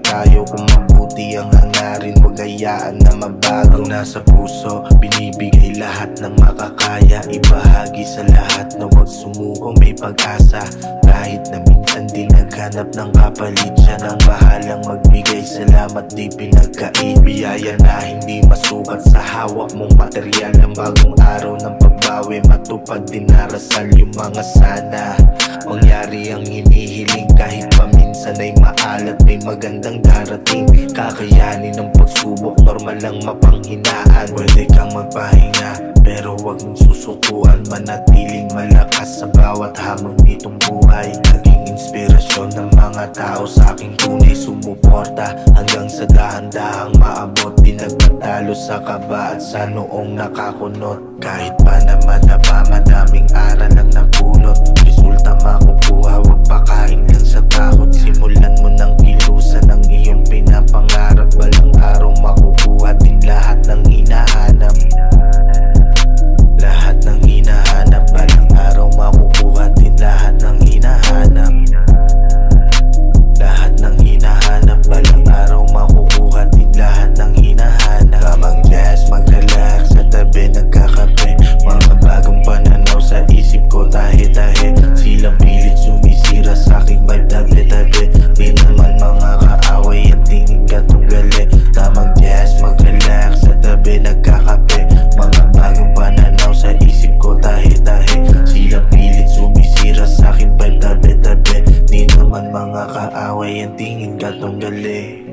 tayo. Kung mabuti ang hangarin, huwag hayaan na mabago. Ang nasa puso, binibigay lahat ng makakaya. Ibahagi sa lahat na huwag sumuko, may pag-asa. Kahit na minsan di naghanap ng kapalit, siya nang bahalang magbigay. Salamat di pinagkait, biyaya na hindi masukat sa hawak mong material. Ang bagong araw ng pagbawi, matupad din narasal yung mga sana. Mangyari ang hinihiling kahit paminsan ay maalat, may magandang darating. Kakayanin ng pagsubok, normal lang mapanghinaan. Pwede kang magpahinga pero huwag mong susukuan. Manatiling malakas sa bawat hamon nitong buhay. Naging inspirasyon ng mga tao sa aking tunay sumuporta. Hanggang sa dahan-dahang maabot, di nagpatalo sa kaba at sa noong nakakunot. Kahit pa naman madaming aral ang napulot, resulta makukuha, huwag pakain lang sa takot. Simulan mo ng kilusan ang iyong pinapangarap. Balang araw makukuha din lahat ng hinahanap. Lahat ng hinahanap, balang araw makukuha din lahat ng hinahanap. Lahat ng hinahanap, balang araw makukuha din lahat ng hinahanap. Tamang jazz, mag-relax sa tabi, nagkakape. Mga bagong pananaw sa isip ko, tahe-tahe. Silang pilit sumisira sa aking vibe, tabi-tabi. Di naman mga kaaway, ang tingin ka tunggali. Tamang jazz, mag-relax sa tabi, nagkakape. Mga bagong pananaw sa isip ko, tahe-tahe. Silang pilit sumisira sa aking vibe, tabi-tabi. Di naman mga kaaway, ang tingin ka tunggali.